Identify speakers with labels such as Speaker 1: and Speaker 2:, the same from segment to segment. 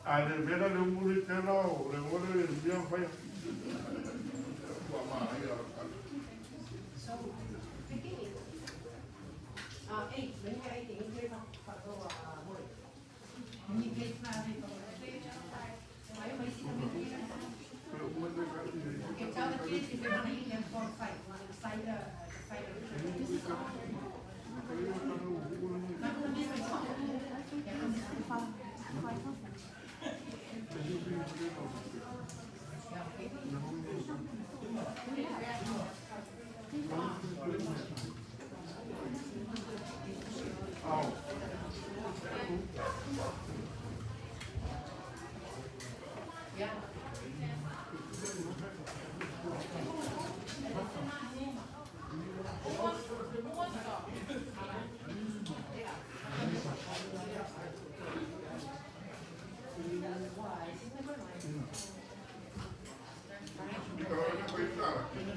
Speaker 1: Allez, mais là, le moule était là, le moule est bien fait.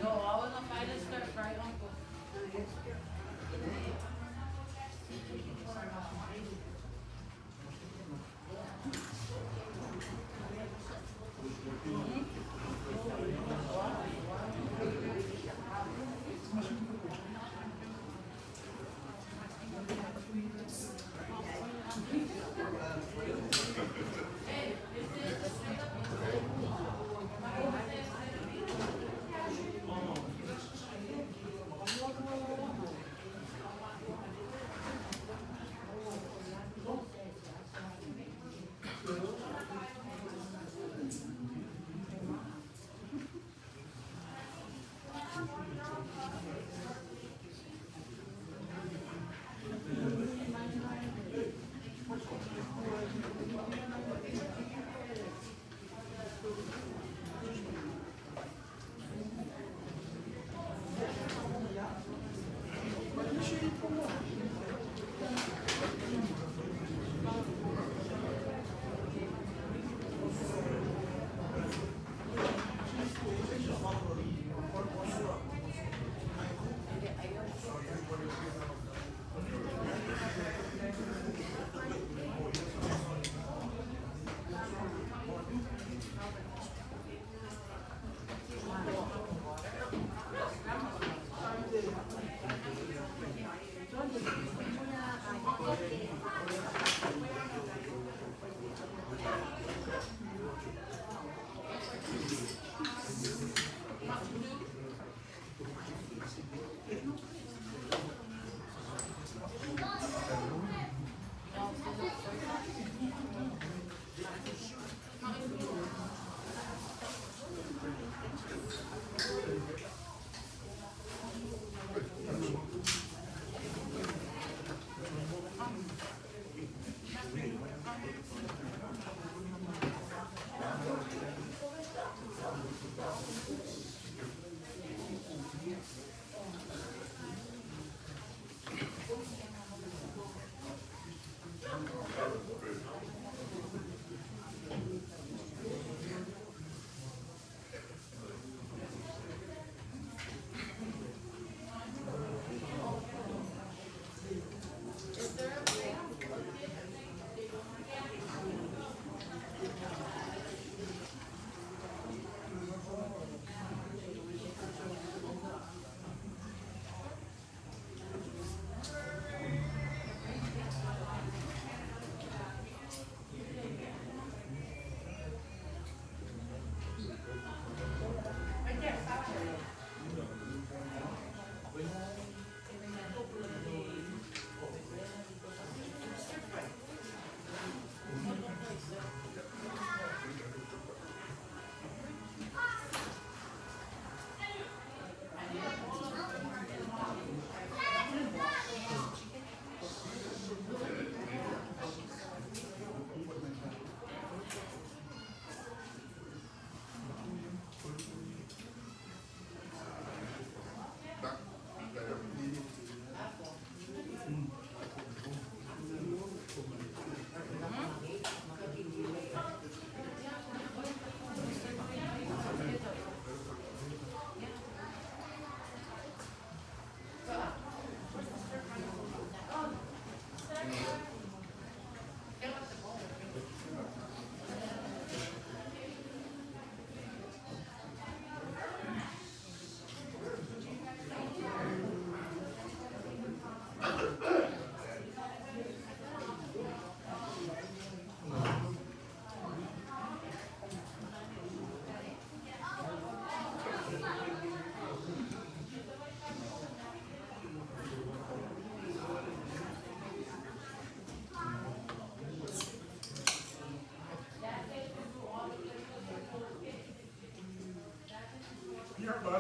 Speaker 2: No, I was gonna find a stir fry, uncle.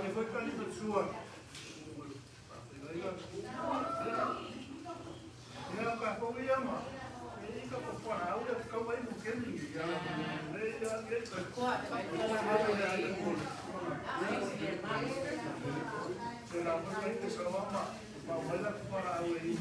Speaker 3: que fue calito suave. Mira acá, ¿cómo se llama? Médica por ahora que acabo de buscar y ya la se la mujer que se lo va a mover para ahí.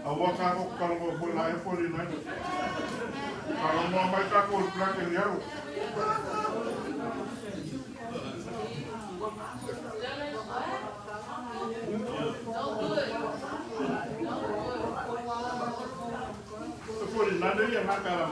Speaker 1: Awak ako kalau mau mulai 49. Kalau mau baca aku black and yellow. Sepuluh nanti yang nakal.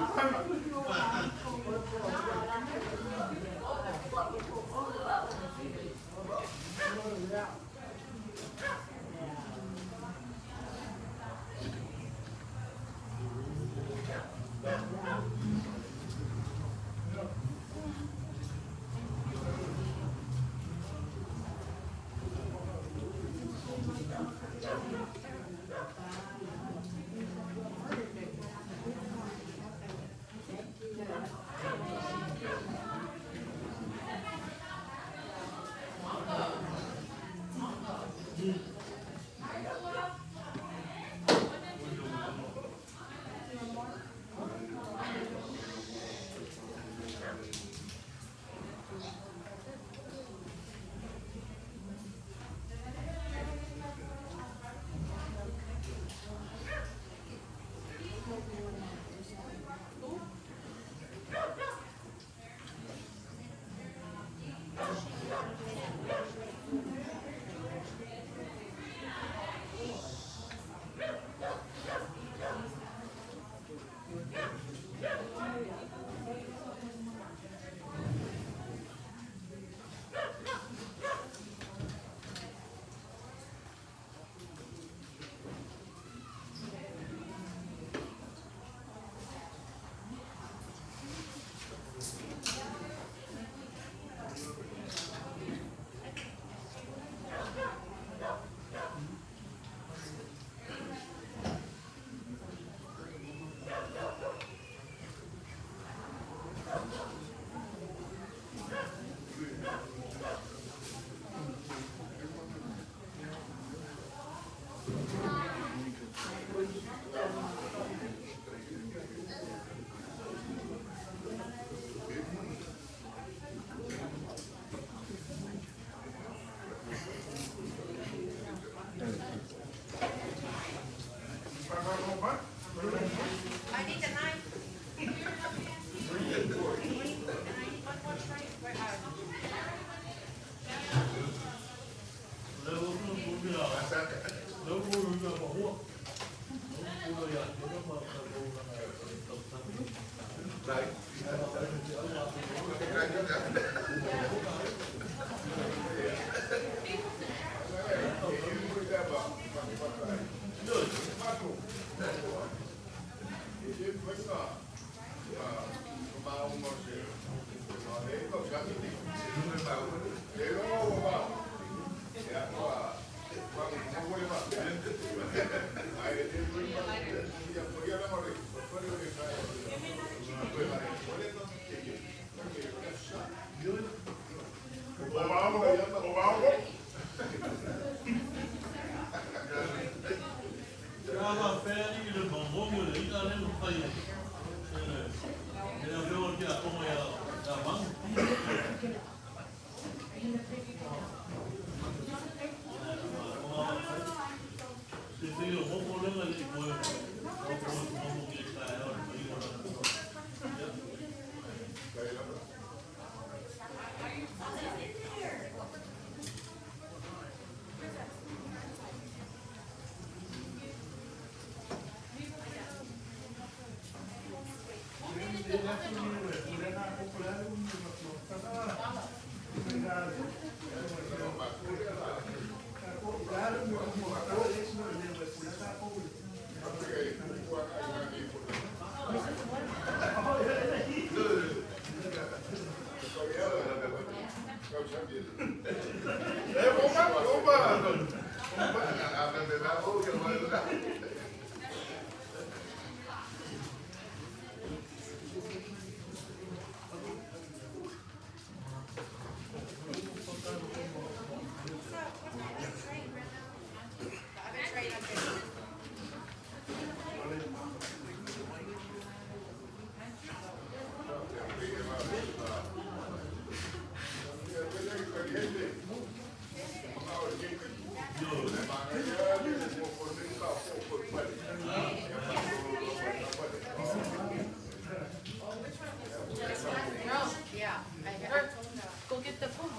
Speaker 2: Go get the phone.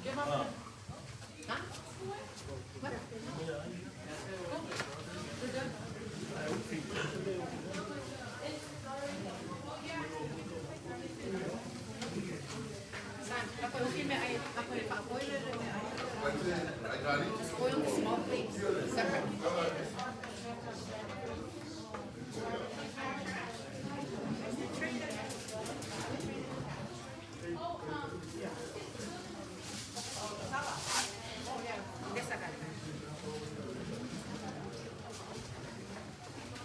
Speaker 2: Give up. Huh? What? We're done. Spoil the small plates. Separate.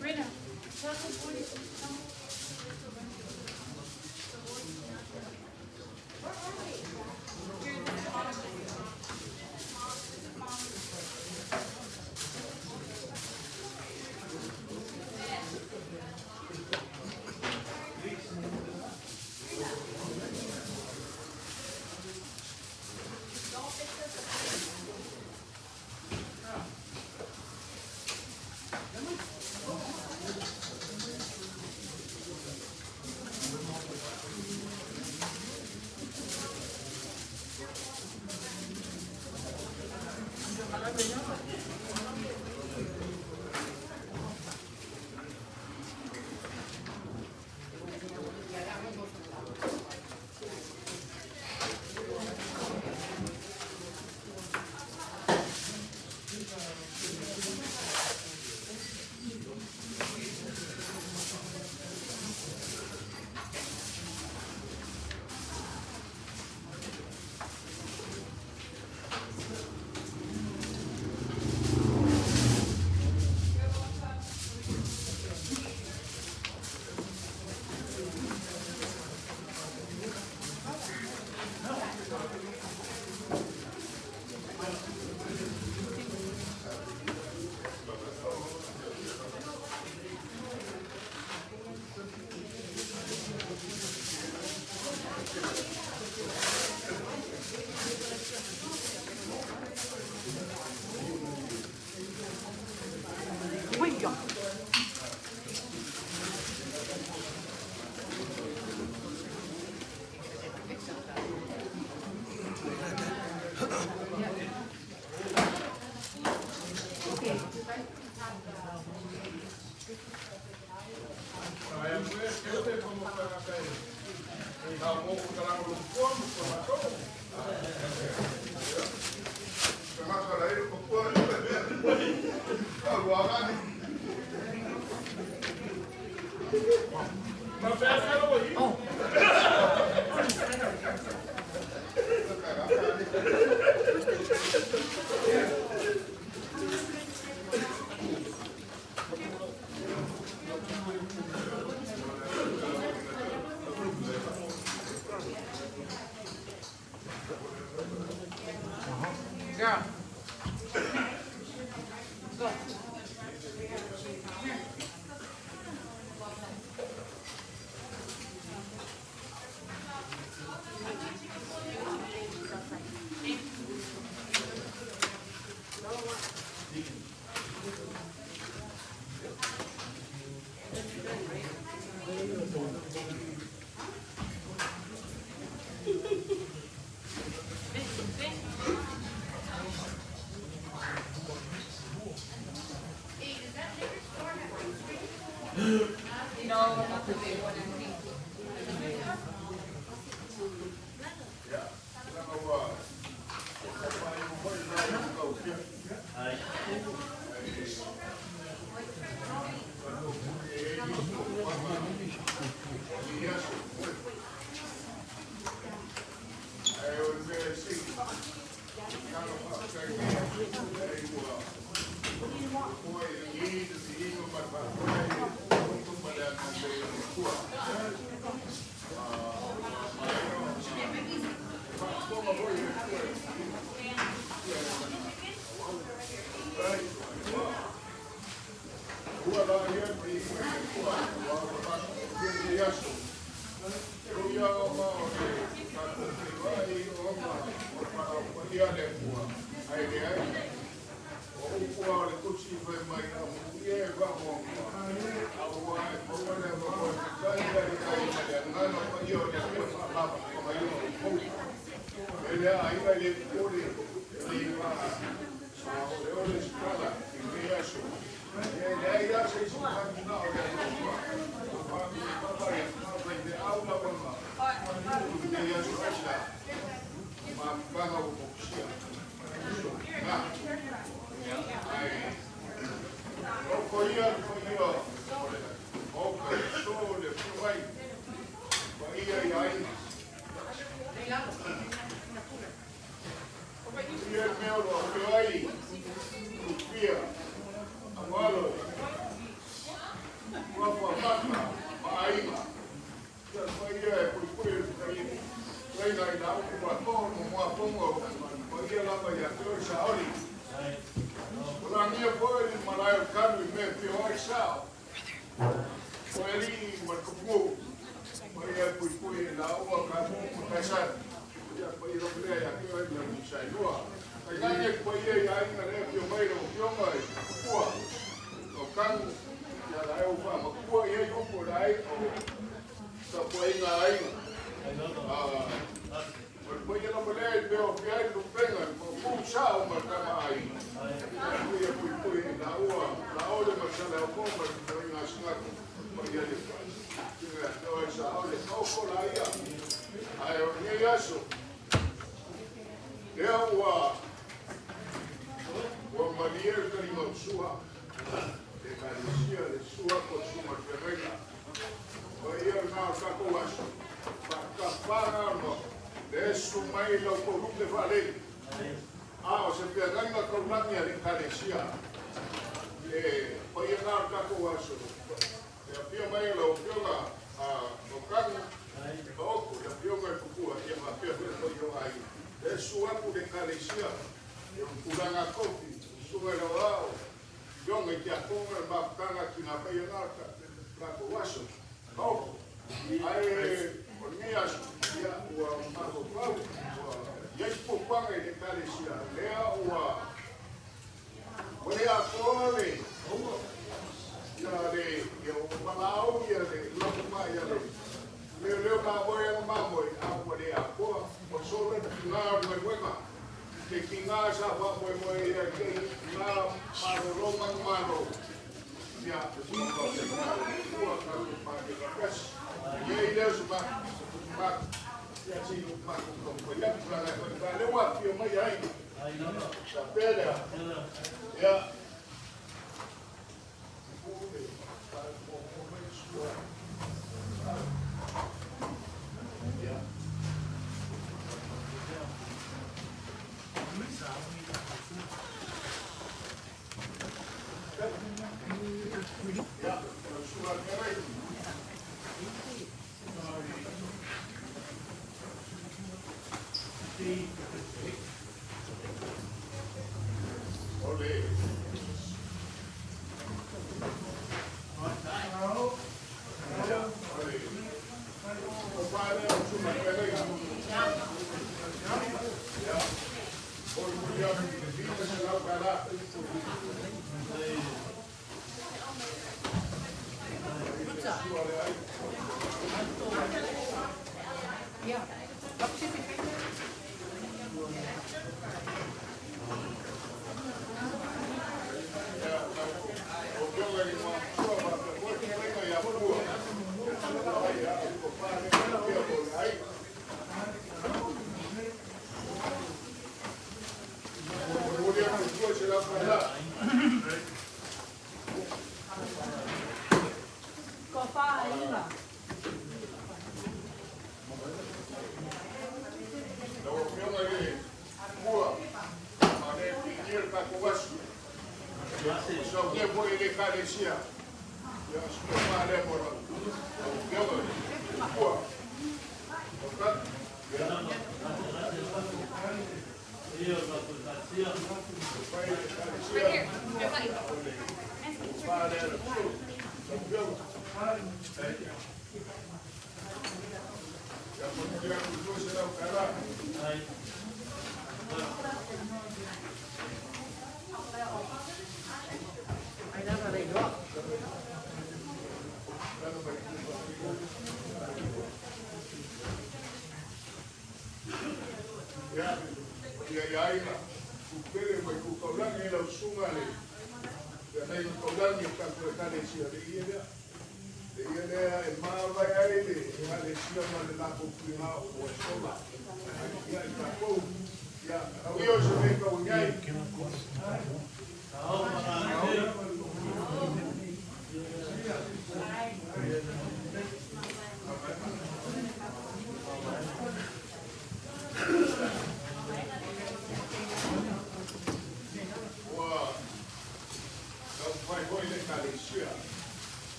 Speaker 2: Rita, tell the boys to come. Girl. Go. No, not the big one, I think.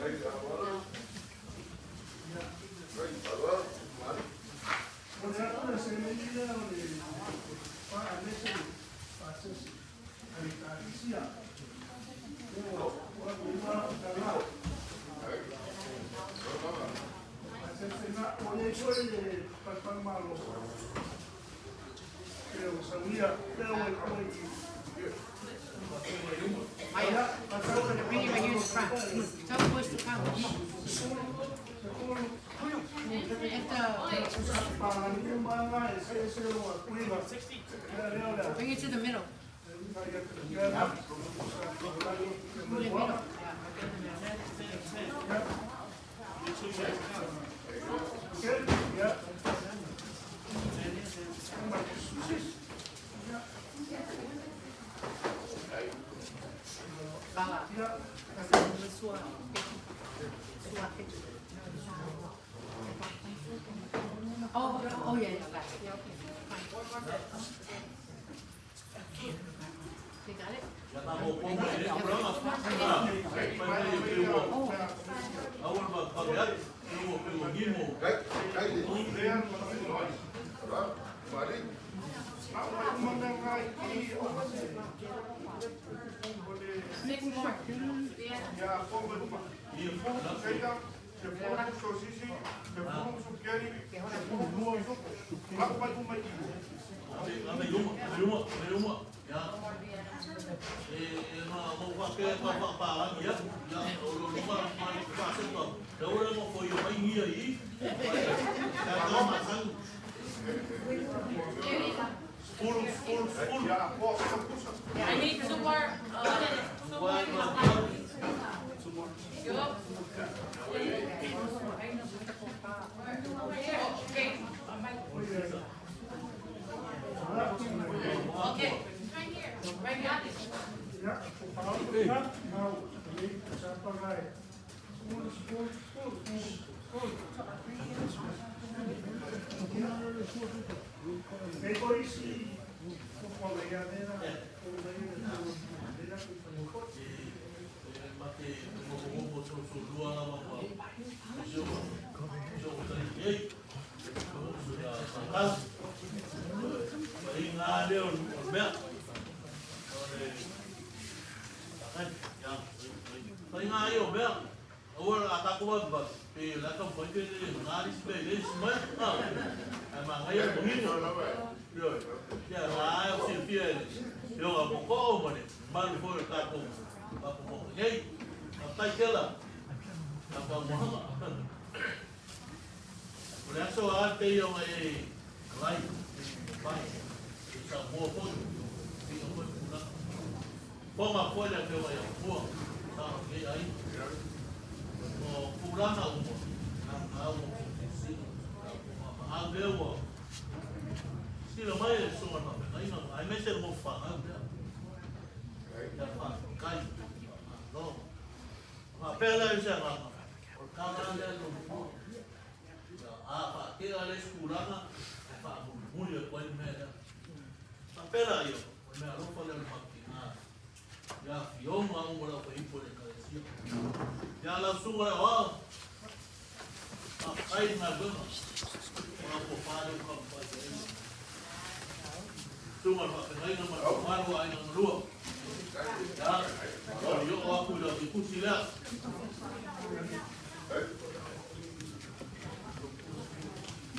Speaker 1: Hey,
Speaker 3: foi para malo. Eu sabia, eu
Speaker 2: Maya, bring him here in front. Tell the boys to come. Bring it to the middle. Put it in the middle.
Speaker 3: Yeah.
Speaker 2: Bala. Oh yeah, yeah, got it. Yeah, okay. Fine. You got it? Six more. I need two more. Okay. Right here. Right got it.
Speaker 4: Ponga folha que eu vou, aí, o fulano ageu, se não vai só não, aí não, aí mexe no fã, já faz, cai, não, a pela já não, o cara não, a que ela escurana, faz mulher pode merda, a pela aí, o meu não pode levar ya fiong ang mula ko ipo ni kalesi ya la sunga wa ai na gona wa ko pare ko pa sunga ma ai na ma maru ai na ruo ya o yo wa ku lo ku sila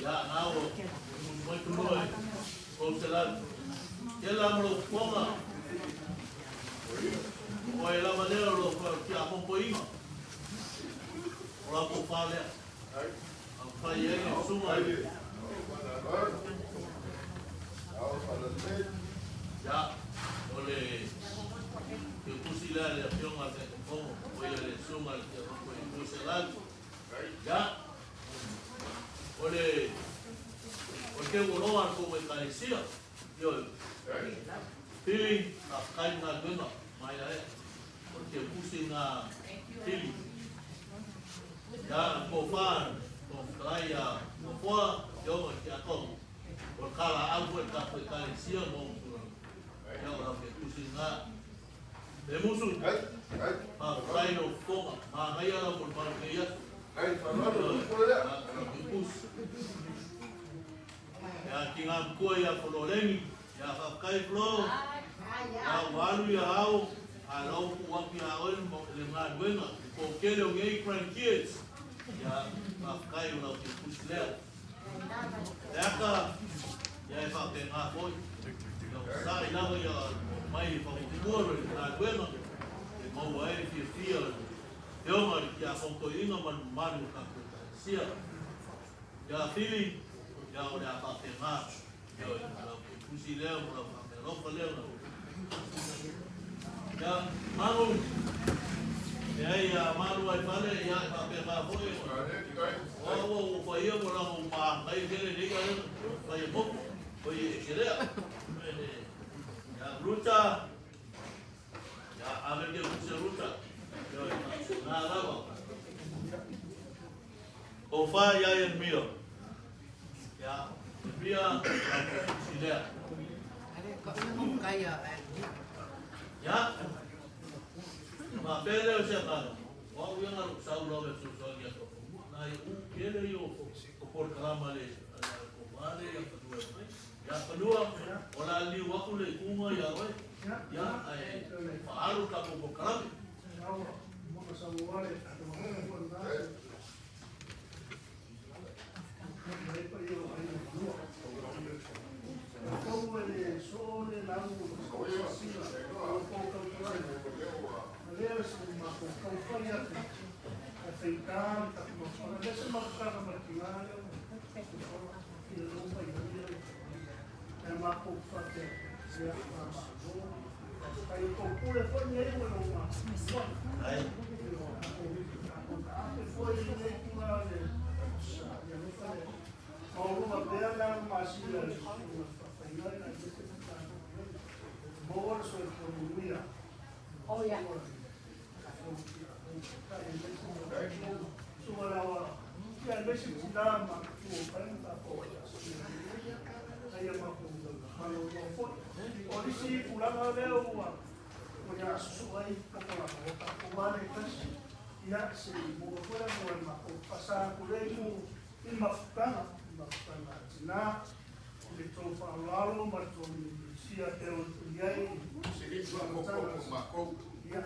Speaker 4: ya na o mo tu no ko sila ela mo ponga o la manera lo que a pompoima o la popale a falle en suma ya ole que pusila le avión a que como voy a le suma que no puselar ya ole porque uno va como el carecía yo pili a cair na gana mai porque puse na pili ya kofan con playa no fue yo que a todo por cada algo el capo de carecía no ya ahora que puse na de musu a playa no fue a ahí a por marquilla ya tingam koya floremi ya kai flo ya walu ya au alo kuwapi aol le madwena ko kele ngei grandkids ya kai una kusle Eka, ya e whake ngā koi. Sa i lawa ia mai i whakukuara i ngā kuenga. E maua e fia e ongari ki a kongko inga manu kaku sia. Ia whili, ia o rea whake ngā. Ia o pusi leo, ia whake roka leo. Ia manu, e ai a manu ai whale, ia e whake ngā koi. Oa o whaia mo ramo mā ngai kere nika rena, whaia moku, whaia e kerea. Ia ruta, ia areke kuse ruta, nā rawa. O wha ia e mia, ia e mia ramo kusilea. Ia, mā pere o se kara, wā uianga sau rawe su soangia toko. Nai u kere i o por kalama le o mare ya padua mai ya padua o la li waku le kunga ya wai ya ai faaru ka po kalame
Speaker 3: Aceitar, essa marcada maquinária, é uma pouca aí o procura foi mesmo uma foi nem uma alguma dela mas boa sua economia olha suara ya besi sudah mampu kan tak saya mampu kalau mampu polisi pulang ada uang punya sesuai kepala kepala itu ya si buku pulang uang mampu pasar kulemu imakan na itu lalu macam siapa yang dia ya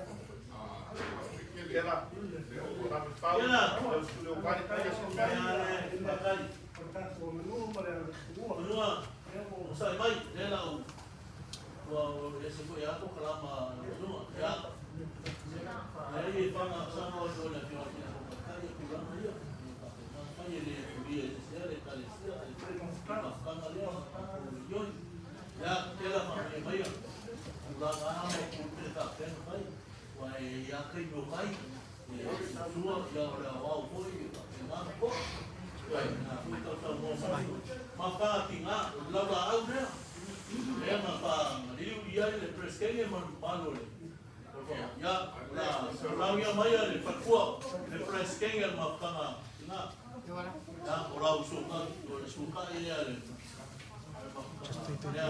Speaker 1: Ela, ela me fala, eu estudei o pai e
Speaker 4: sai mai, ela o esse foi a ko kalama no ya ai fana sana o na ki o kai ku ga mai mai le dia se le kai se ai fana le yo ya ela mai mai la ga mo ku te ta pen mai wai ya kai no kai sua ya ora wa foi na ko wai na ko ta mo ma pa tinga la la au ne e ma pa riu ia le preskenge man palole ya la ya mai le pakua le preskenge ma pa na ya ora usuka usuka ia le ya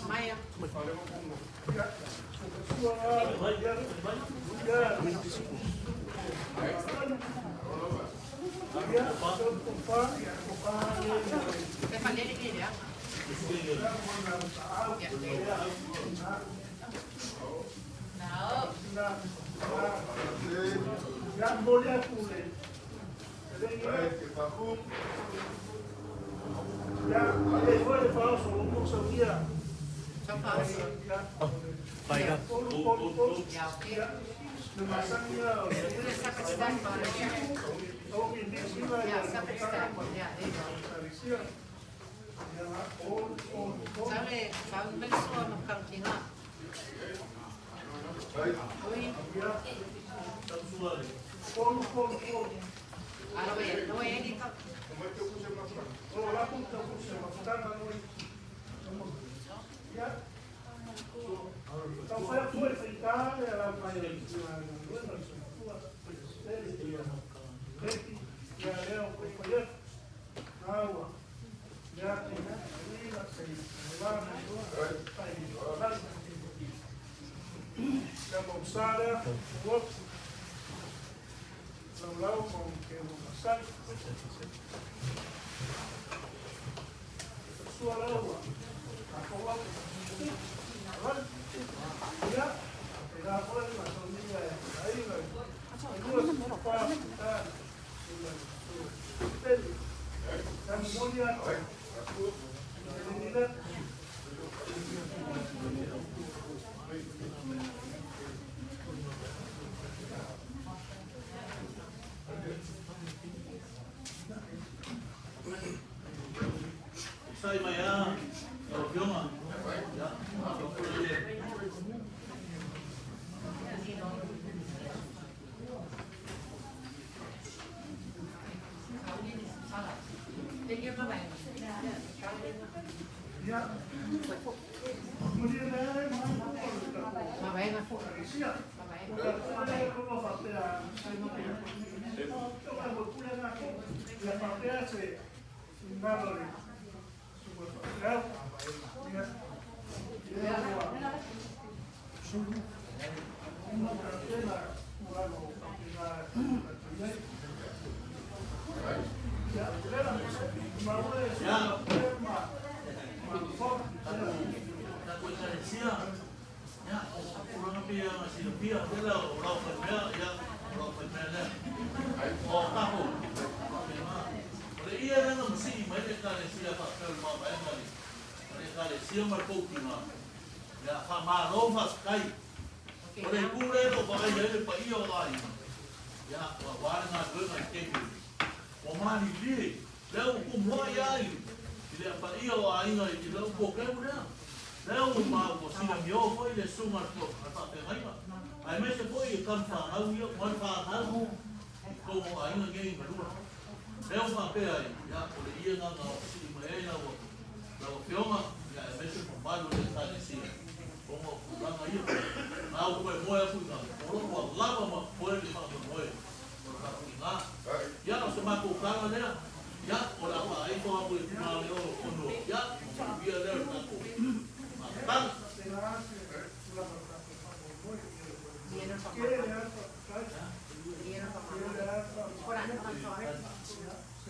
Speaker 2: Maya.
Speaker 4: Sai mai a, o fioma. Ya, o pule. Ai me se foi kan fa hau yo mon fa hau ko mo ai nga ngai ma lu leo fa pe ai ya ko le ia nga nga si ma e na wo la wo fioma ya me se ko malu le ta le si ko mo la nga yo na wo ko mo ya fu na ko lo la ma ko le ma mo e ko ka ku nga ya no se ma ko ka na ya ko la fa ai ko mo e ma le o ko no ya bia le na ko ma tan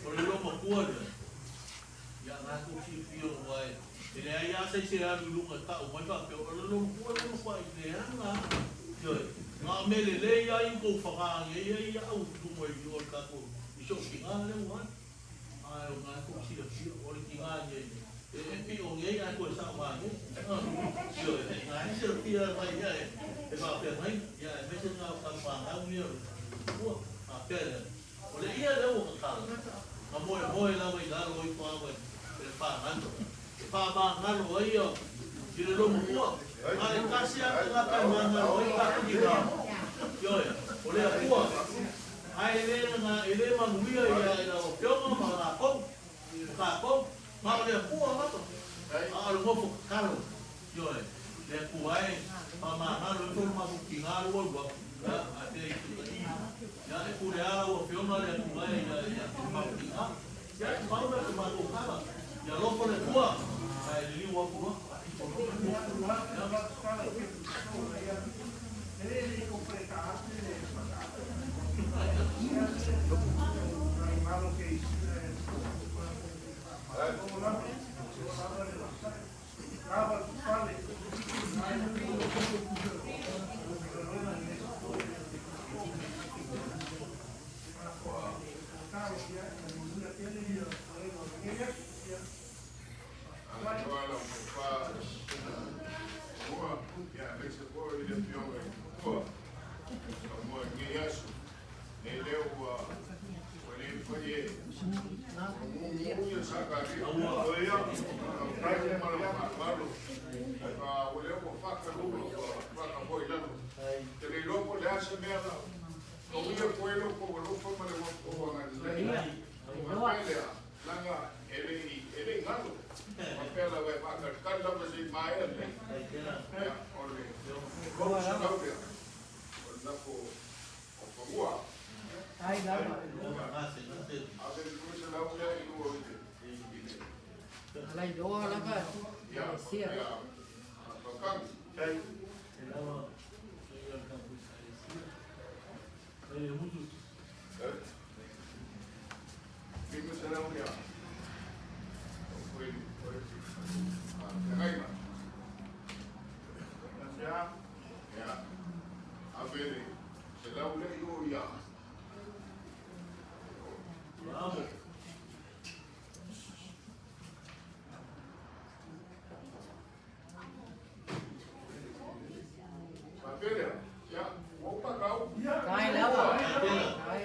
Speaker 4: Kalau lo mau kuat, ya ngaku si fio wai. Jadi ayah saya dulu nggak tahu macam apa. Kalau lo kuat lo kuat ini lah. Jadi ngambil le ya ingko fakang ya au tu mau jual kaku. Isok tinggal le wan. Ayo ngaku si fio oleh tinggal je. Tapi orang yang aku sama ni, jadi ngai si fio mai ya. Sebab apa mai? Ya macam ngau kampang ngau ni. Wah, apa dia? Oleh ia dah bukan kalau. Kamu lah mai dah loi pa mai. Pa ngan. Pa ba ngan loi yo. Jadi lo mau. Ai kasih aku apa ngan loi pa kita. Yo ya. Oleh aku. Ai ele manuia ya ila o piongo ma ko. Ka ko. Ma oleh aku apa tu? Ah lo mau kalau. Yo ya. Le kuai pa ma ngan loi tu ma bukinga lo gua. Ya, ada itu tadi. Ya, aku dah awak film ada kuai ya mampu ah. Ya, baru dah masuk apa? Ya, lo boleh buat. Saya ini buat buat.
Speaker 2: doa lava.
Speaker 1: Ya,
Speaker 2: Sia.
Speaker 1: ya. Bakang.
Speaker 3: Kai.
Speaker 4: Elawa, kaya kampus Asia. Kaya mutu.
Speaker 1: Mimi salamu ya. Kweli, kweli. Ngaima.
Speaker 3: Ya.
Speaker 1: Ya. Abele. Salamu le yo ya.
Speaker 4: Bravo.
Speaker 1: Abele. Ya. Opa kau.
Speaker 3: Ya.
Speaker 2: Kai lava. Kai.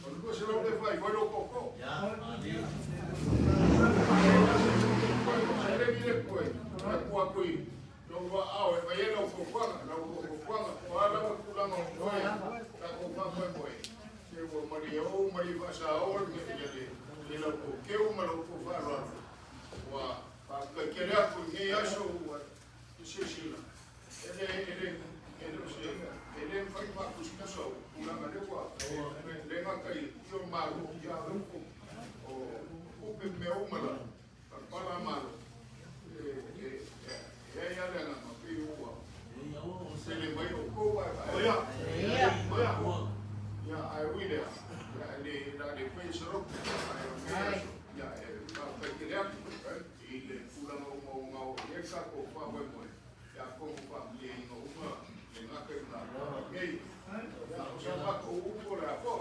Speaker 1: Kalau salamu le fai, kau lo koko.
Speaker 4: Ya, ani.
Speaker 1: Sere vile koi. Kwa koi. Ndio awe bayena ukokwanga na ukokwanga kwa ala kulanga koi. Ta kwa kwa koi. Sio Maria o Maria basa o me yale. Ila ko keu malo ko faro. Wa pa kele ko ni yasho wa shishila. Ele fai pa kusika so. Una male kwa. Lenga kai yo mago ya ruko. O upe me o mala. Para malo. Ya lenga ma pi uwa. Se le mai o ko wa. Oya. Oya. Ya ai wile. Ya le fai soro. Ya pa kele ile kula mo eka ko fa mo. Ya ko fa le no uma. Le na ke na. Ei. Ya se pa ko ko la ko.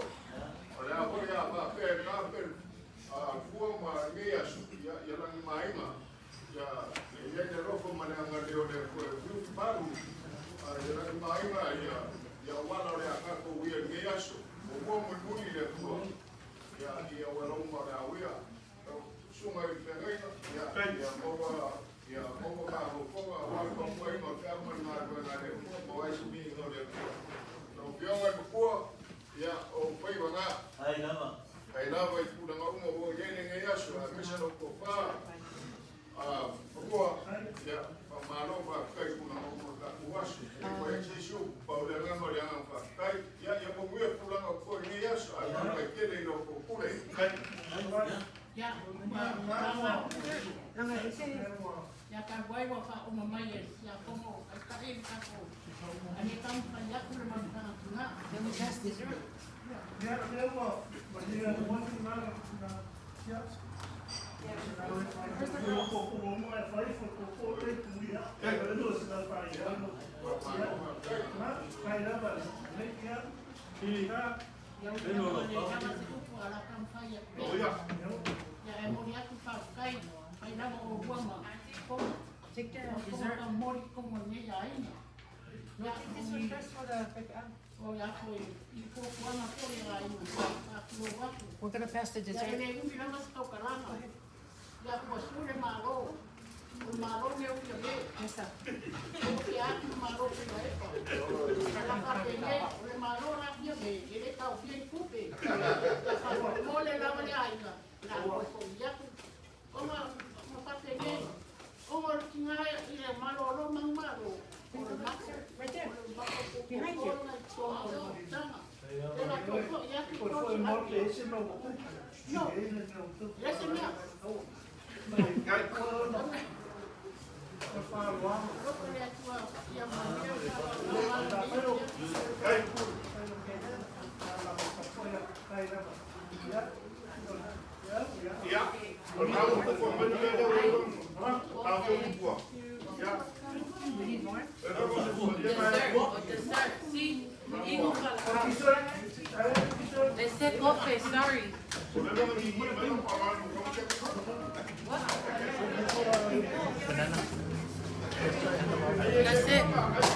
Speaker 1: Ora ko ya ba pe na pe. Fuoma ya la maima ya de rofo mana ngade o de ko baru ya la maima ya wala ya ka ko wi nge yaso o mo muni le ko ya wala mo ra wi suma ifenga ya mo ba ba ko wa ko mo ino ka mo na ko na le mo wa su mi no le ko no yo wa ko ya o pai wa
Speaker 4: Ai, lama.
Speaker 1: Kai lava i kura ngau mo yene ngai aso a misa no ko fa ko ya pa malo pa kai kuna mo ka kuasu ko e chisu pa o le ngamo le ngam pa kai ya mo mue kula ngau ko ngai aso a ka kele no ko kule kai
Speaker 2: Ya. Langa ese. Ya ka guai wa fa o mamai ya como ka e ka ko. Ani kam pa ya ku le man ka na. Then we just dessert.
Speaker 3: Ya. Maria no na. Ya. Yo ko mo mai fai fo ko le puia. Pero no se da para ya. Kai lava. Le ya. Ya.
Speaker 2: Ya ka ma se ku ala kam fa ya.
Speaker 1: oya
Speaker 2: Ya e mo ya ku fa kai. Ai na mo o ma. Ko
Speaker 5: Take the
Speaker 2: dessert
Speaker 5: dessert.
Speaker 2: ka mo ko mo ne ya ai.
Speaker 5: No, take this one first for the pepe.
Speaker 2: O ya ko i ko ko na ko ya ai. Ka ku wa ku.
Speaker 5: We're gonna pass the
Speaker 2: Ya
Speaker 5: dessert.
Speaker 2: ele un bilanga sa ka langa. Ya ko sure malo. O malo ne o ke le.
Speaker 5: Yes, sir.
Speaker 2: O ke a ku malo ke le. La ka te le, o malo ra dia be, ele ka o bien kupe. Mo le la le ai la. La ko ya ku. O ma ka te le. O mo tinga i le malo lo mang malo. O le makse.
Speaker 5: Right there. Behind you.
Speaker 3: Por fue morte ese no.
Speaker 2: No. Ese no.
Speaker 3: Kai ko no. No fa wa.
Speaker 1: ya o na mo ko mo le de o ta ko ko ya
Speaker 5: We need more.
Speaker 6: Dessert, sí, digo ese coffee, sorry. That's it.